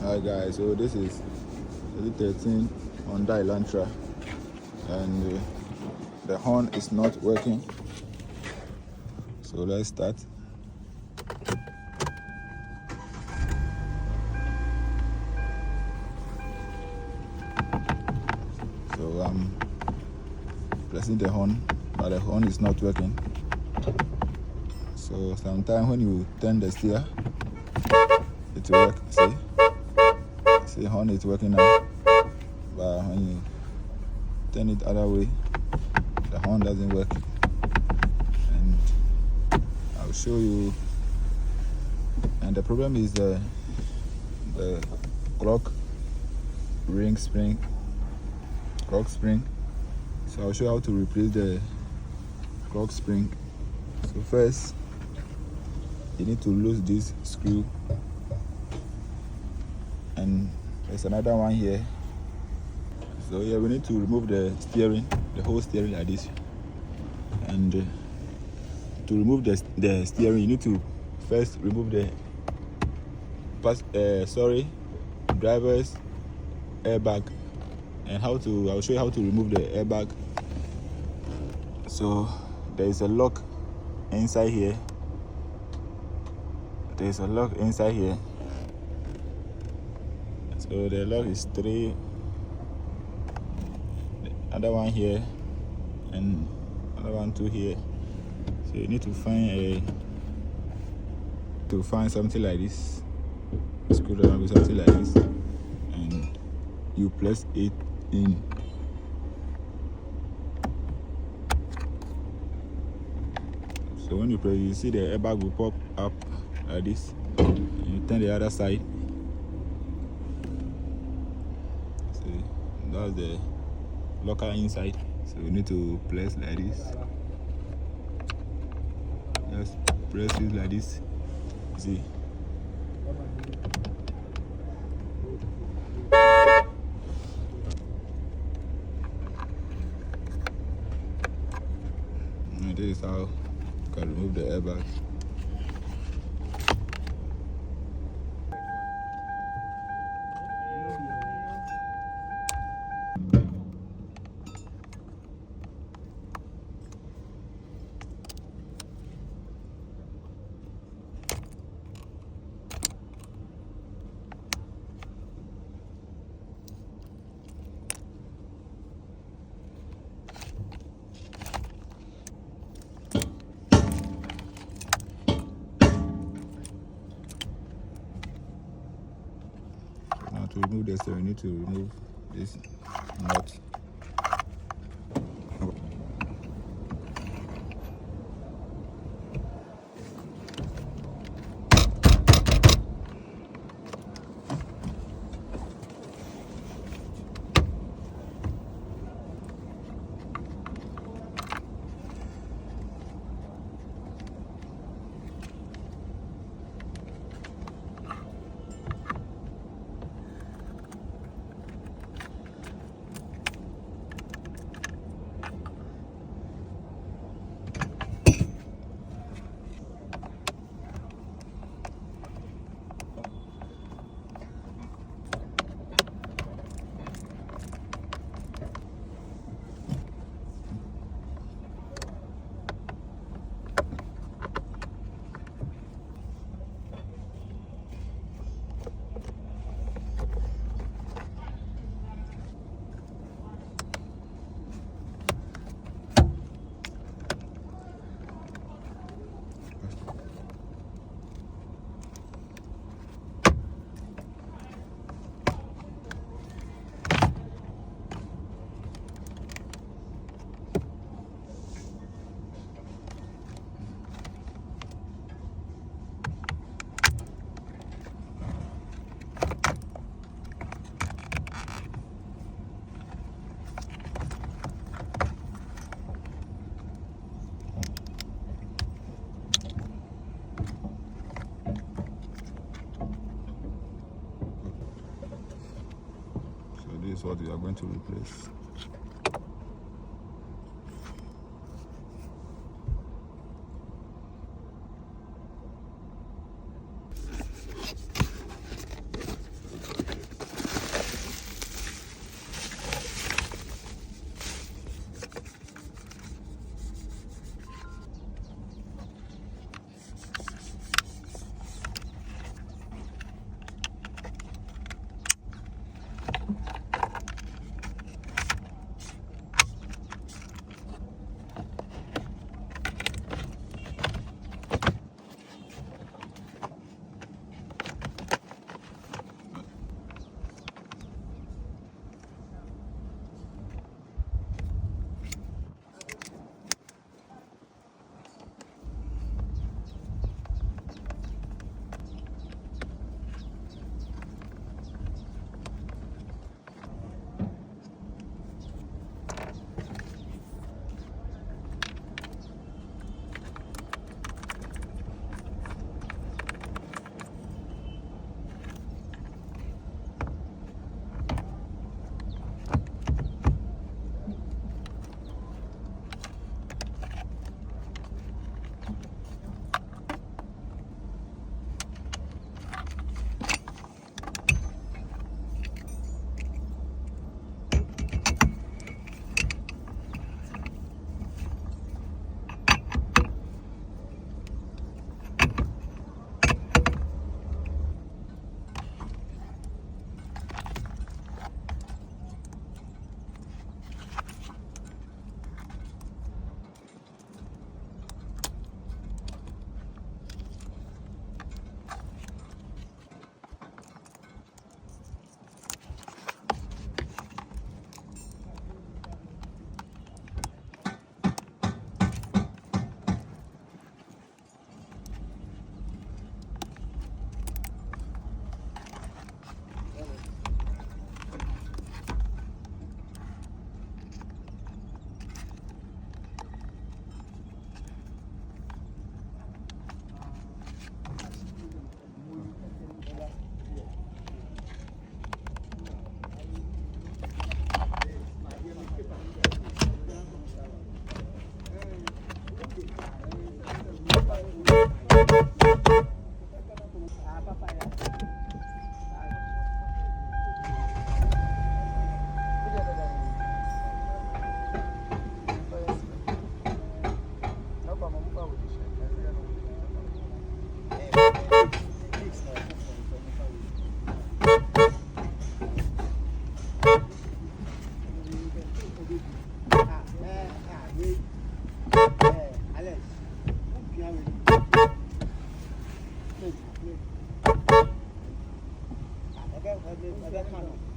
Hi guys, so this is 2013 Hyundai Elantra, and the horn is not working. So let's start. So I'm pressing the horn, but the horn is not working. So sometimes when you turn the steer, it will work. See, horn is working now, but when you turn it other way, the horn doesn't work. And I'll show you. And the problem is the clock spring. So I'll show you how to replace the clock spring. So first, you need to lose this screw, and there's another one here. So yeah, we need to remove the whole steering like this. And to remove the steering, you need to first remove the driver's airbag. And I'll show you how to remove the airbag. So there is a lock inside here. So the lock is 3, the other one here, and another one 2 here. So you need to find something like this, screwdriver with something like this, and you press it in. So when you press, you see the airbag will pop up like this. And you turn the other side. See, that's the locker inside. So you need to press like this. Just press it like this. See. And this is how you can remove the airbag. Now to remove the steering, you need to remove this nut. This is what we are going to replace. the